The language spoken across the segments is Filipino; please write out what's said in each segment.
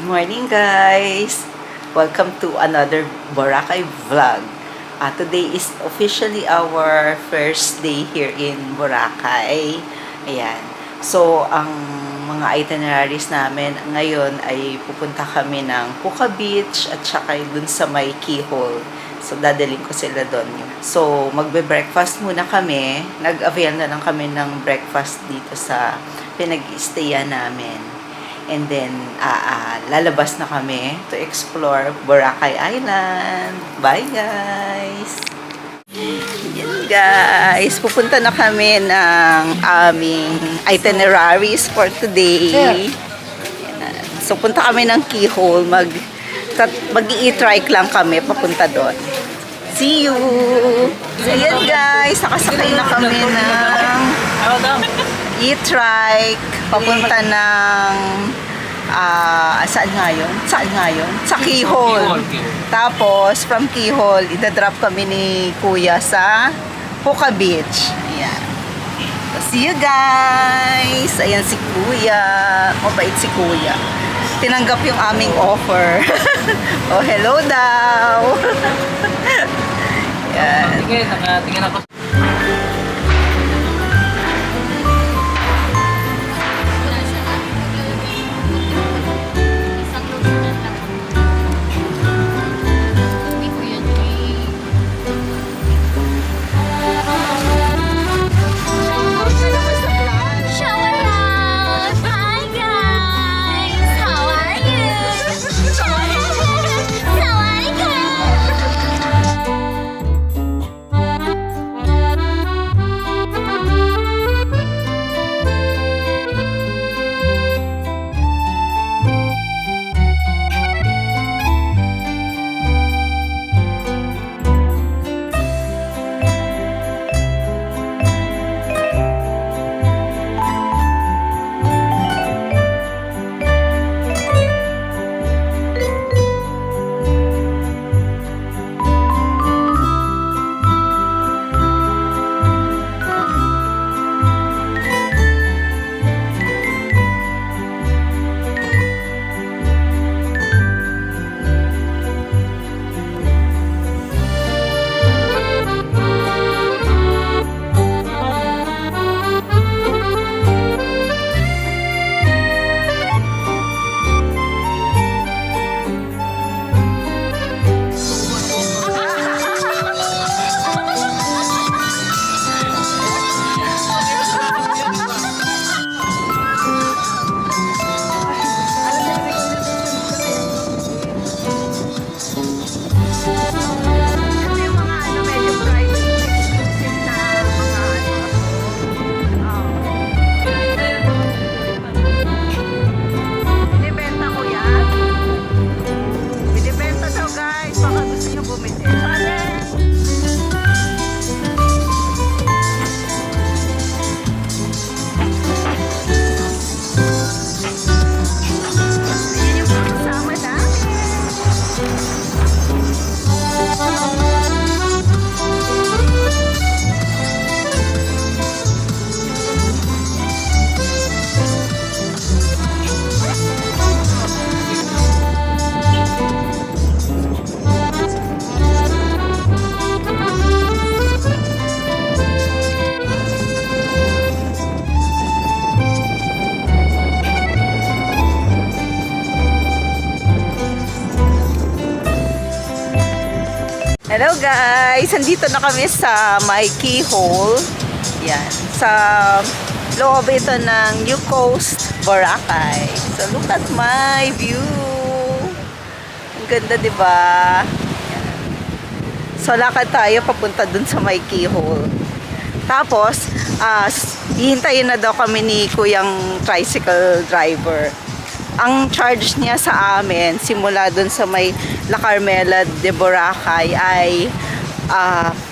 morning guys! Welcome to another Boracay vlog. Today is officially our first day here in Boracay. Ayan. So, ang mga itineraries namin ngayon ay pupunta kami ng Puka Beach at saka dun sa may Keyhole. So, dadaling ko sila doon. So, magbe-breakfast muna kami. Nag-avail na lang kami ng breakfast dito sa pinag-stayan namin. And then, lalabas na kami to explore Boracay Island. Bye, guys! Yan, guys. Pupunta na kami ng aming itineraries for today. So, punta kami ng Keyhole. Mag-i-trike lang kami papunta doon. See you! So, yan, guys. Nakasakay na kami ng e-trike papunta ng saan nga yun? Sa Keyhole. Tapos from Keyhole idadrop kami ni Kuya sa Puka Beach. Ayan. So, see you guys. Ayan si Kuya. Mabait si Kuya. Tinanggap yung aming offer. Oh, hello daw. Ayan. Sige, nakatingin ako. Hello guys! Andito na kami sa my Keyhole. Yan. Sa loob ito ng New Coast, Boracay. So look at my view. Ang ganda, diba? Yan. So lakad tayo papunta dun sa my Keyhole. Tapos, hihintayin na daw kami ni Kuyang tricycle driver. Ang charge niya sa amin simula dun sa may La Carmela de Boracay ay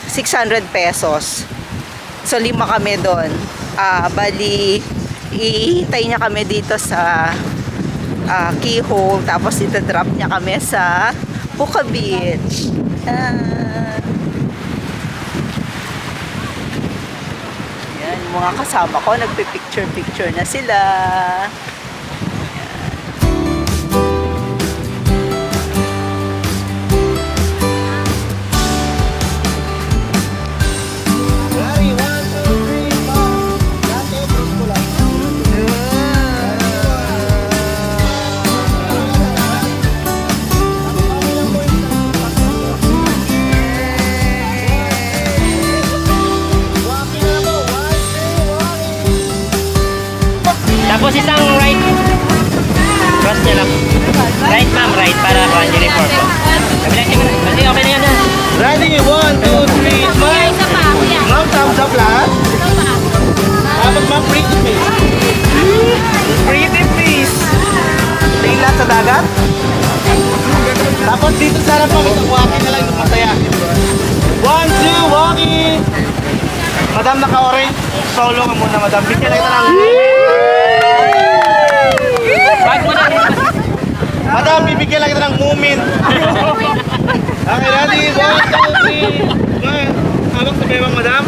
600 pesos. So 5 kami doon. Bali ihintay niya kami dito sa Keyhole, tapos ita-drop niya kami sa Puka Beach. Yan, mga kasama ko nagpi-picture na sila. Tapos dito sa harapan, ito, walking na lang yung masaya. 1, 2, walking! Madam, naka-orange. Solo ka muna, madam. Bigyan na kita ng... Madam, bibigyan lang kita ng moment. Okay, ready? 1, 2, 3. Ngayon, hawak sa bewang, madam.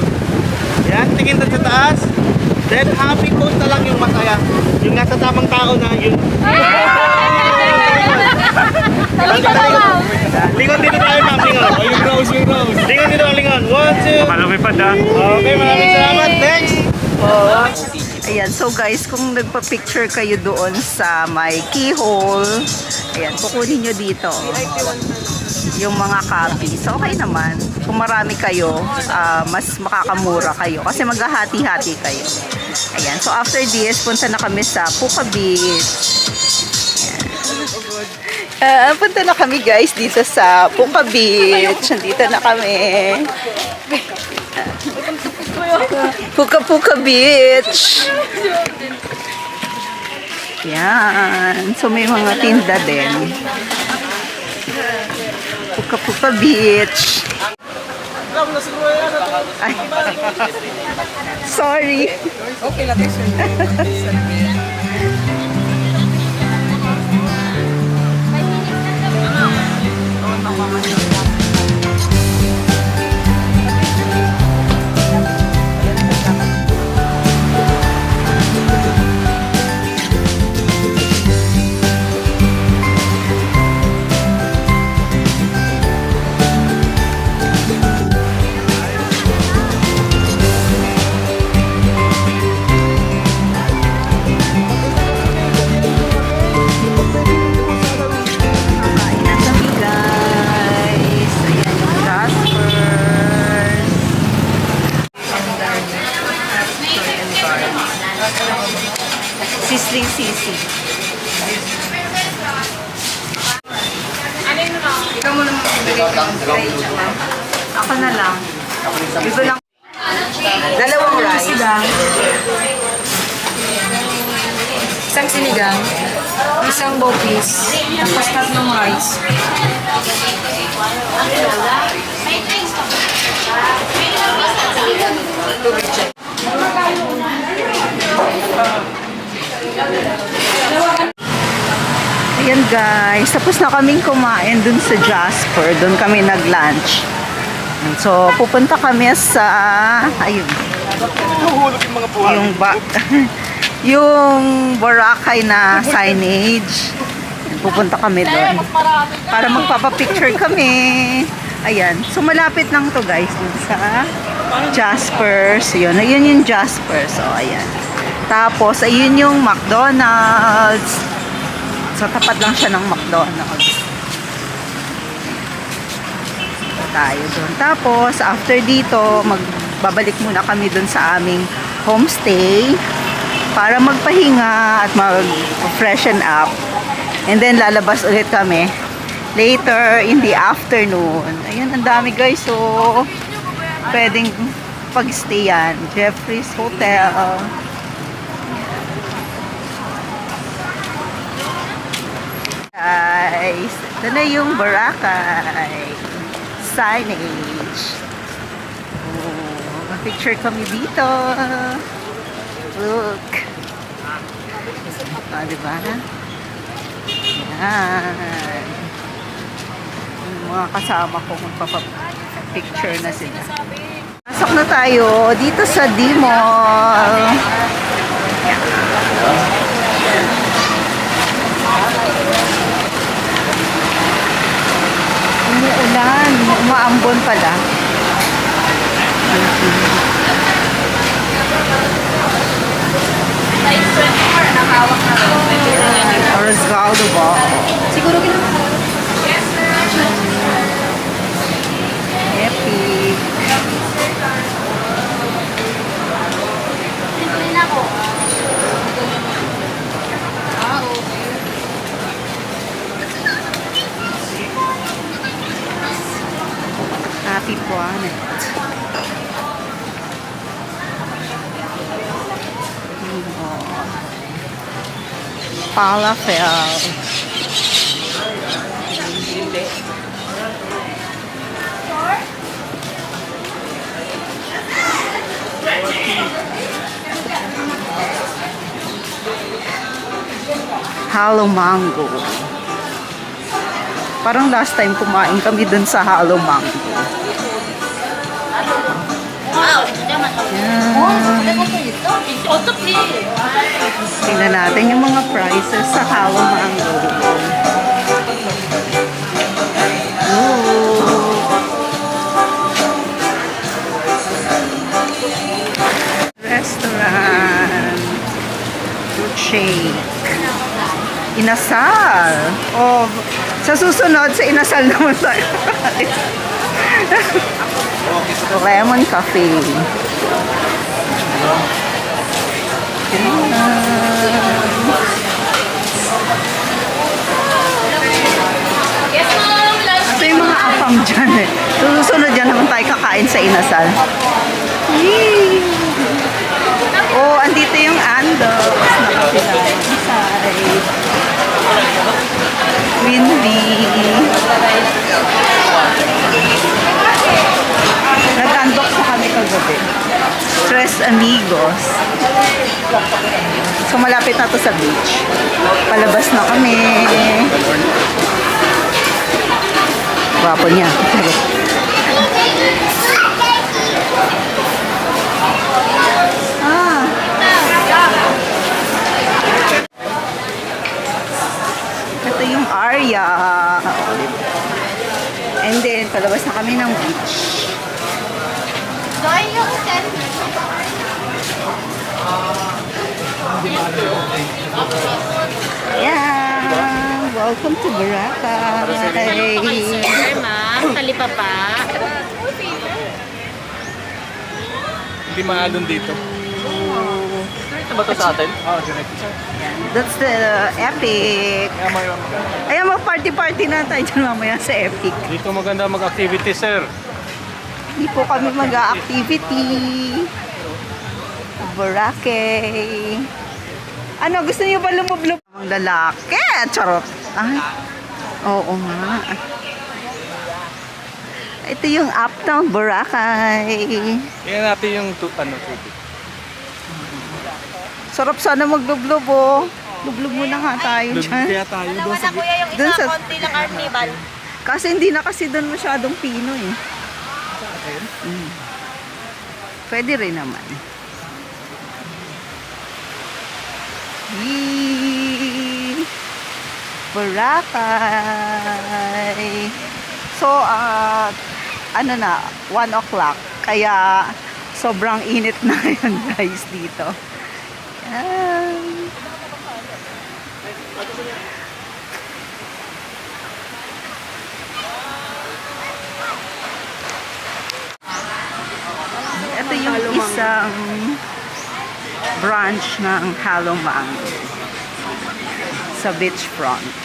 Yan, tingin doon sa taas. Then, happy pose na lang yung masaya. Yung nasa tamang tao na, yun. Lingon dito tayo, ma'am. Lingon. Oh, yung rose, yung rose. Lingon dito, lingon. 1, 2. Malumipad ah. Okay, maraming salamat. Thanks. Ayan, so guys, kung nagpa-picture kayo doon sa may keyhole, ayan, kukunin nyo dito yung mga copies. So, okay naman. Kung marami kayo, mas makakamura kayo kasi maghahati-hati kayo. Ayan, so after this, punta na kami sa Puka Beach. Punta na kami guys dito sa Puka Beach. Nandito na kami. Puka Beach. Yan. So may mga tinda din. Puka Beach. Ay. Sorry. Okay lang, Sisling sisi. ikaw mo naman magbigay ka ng range, ma'am. Ako na lang. Ito lang. Dalawang rice. Isang sinigang, isang bopis, tapos tatlong rice. Ayan guys, tapos na kaming kumain dun sa Jasper. Dun kami nag-lunch. So, pupunta kami sa, ayun, Nahuhulog yung mga buhay. yung Boracay na signage. Pupunta kami doon para magpapapicture kami. Ayan, so malapit lang to guys dun sa Jasper. So yun yung Jasper. So ayan. Tapos ayun yung McDonald's. So tapat lang siya ng McDonald's. Tayo doon. Tapos after dito, magbabalik muna kami doon sa aming homestay para magpahinga at mag-freshen up. And then lalabas ulit kami later in the afternoon. Ayun, ang dami guys. So pwedeng pag-stayan. Jeffrey's Hotel. Guys, ito na yung Boracay signage. Oh, picture kami dito. Look. Ah, diba? Yan. Yung mga kasama ko magpapapicture na sila. Pasok na tayo dito sa D-Mall. Yan. Umuulan. Umaambon pala. Resgaldo ba? Siguro Epic. Happy Planet. Falafel. Halo Mango. Parang last time kumain kami dun sa Halo Mango. Yan. Tingnan natin yung mga prices sa Halo Mango. Ooh. Restaurant. Fruit shake. Inasal. Oh, sa susunod, sa inasal naman tayo. Lemon cafe. Ito yung mga apam dyan eh. Susunod dyan naman tayo kakain sa inasal. Yee! Oh, andito yung Andos. Nakapilang side. Windy. Nag-unbox na kami kagabi. Tres Amigos. So, malapit na to sa beach. Palabas na kami. Gwapo niya. Ah. Ito yung Arya. And then, palabas na kami ng beach. Yeah! Welcome to Boracay! ma'am. Talipapa. Hindi maalon dito. Ito ba ito sa atin? Oo, direct. That's the Epic! Ayan, mag-party-party na tayo dyan mamaya sa Epic. Dito maganda mag-activity, sir. Hindi po kami mag-activity. Boracay. Ano, gusto niyo ba lumublob? Ang lalaki! Charot! Ay, oo nga. Ito yung Uptown Boracay. Tingnan natin yung tubig. Sarap sana maglublob, oh. Lublog muna nga tayo dyan. Kaya tayo Alam doon mo sa na kuya yung Dun isa, sa- konti lang carnival. Kasi hindi na kasi doon masyadong Pino, eh. Pwede rin naman. Yee! Boracay! So, ano na, 1 o'clock. Kaya, sobrang init na ngayon, guys, dito. Yan. Ito yung isang branch ng Halo Mango sa beachfront.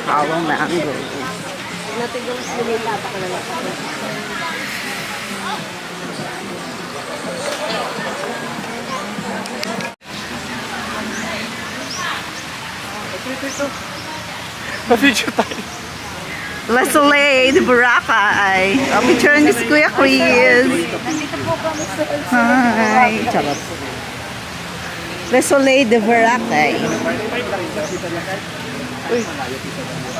Halo Mango. Pa-video tayo. La Soleil de Boracay. O, picture ni si Kuya Chris. Hi. Charot. La Soleil de Boracay.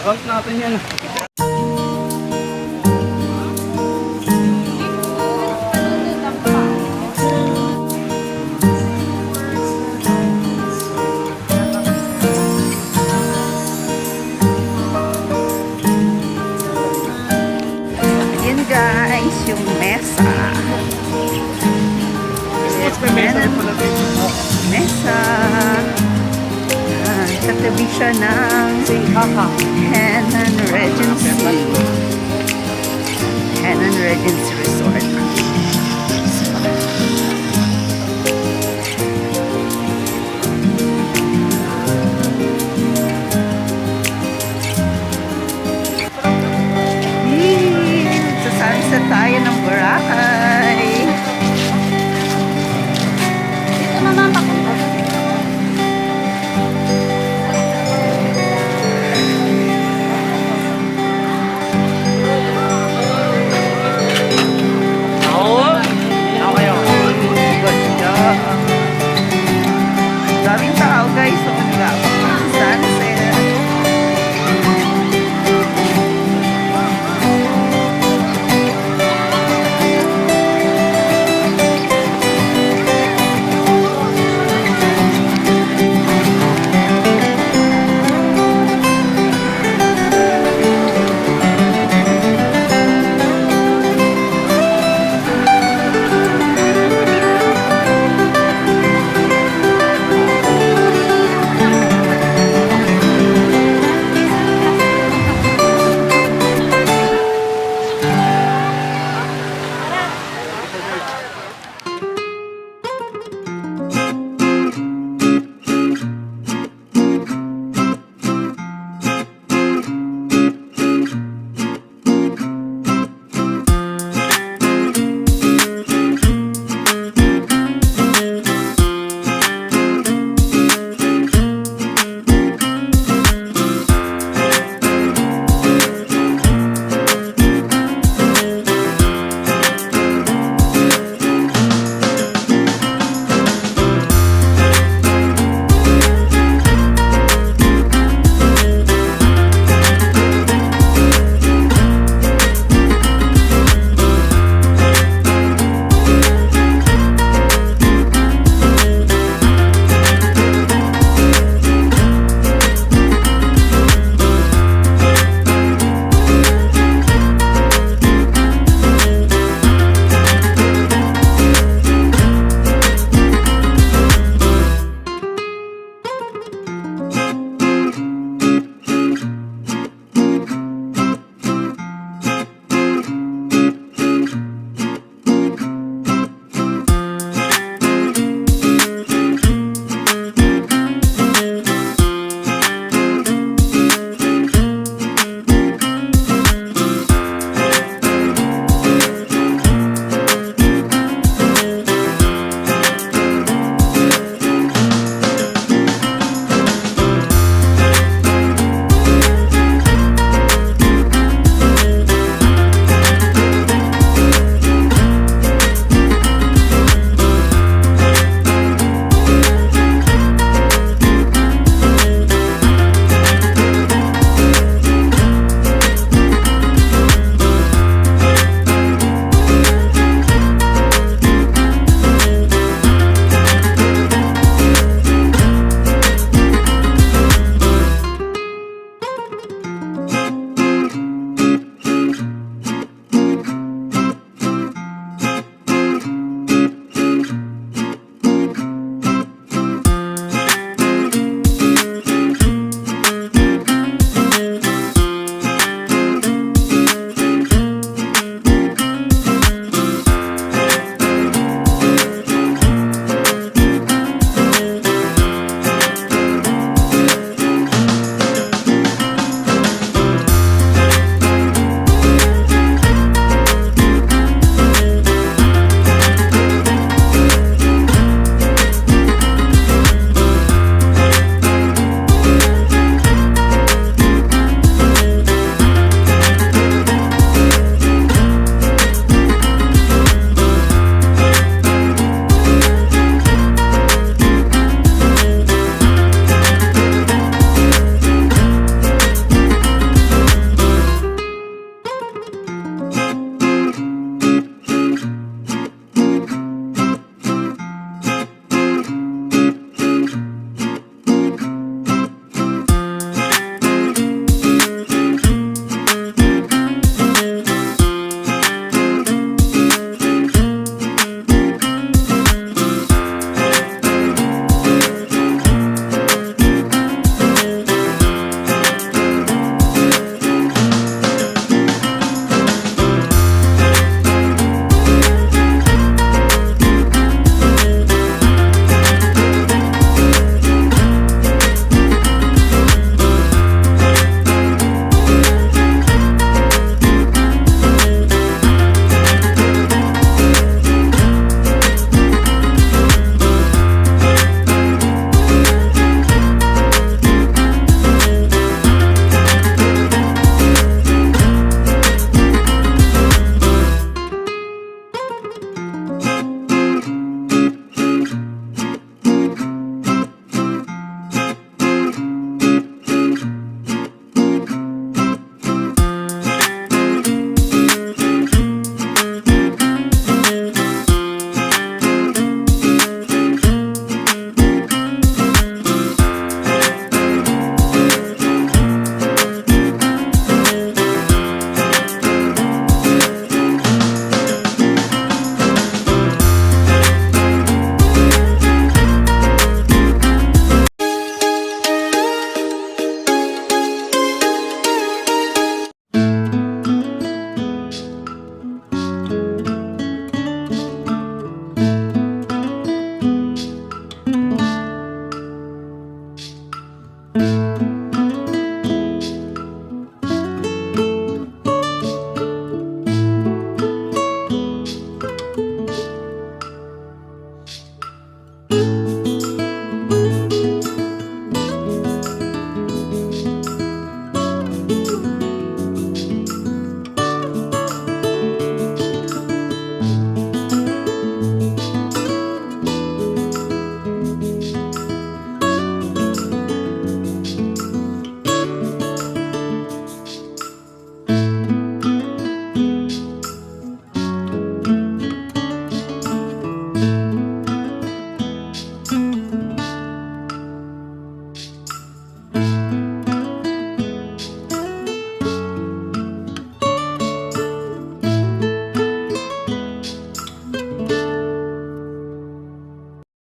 Account natin yan. Yan guys, yung mesa. Mesa. Katabi siya ng Henan Regency. Henan Regency Resort. Sa sunset tayo ng Boracay.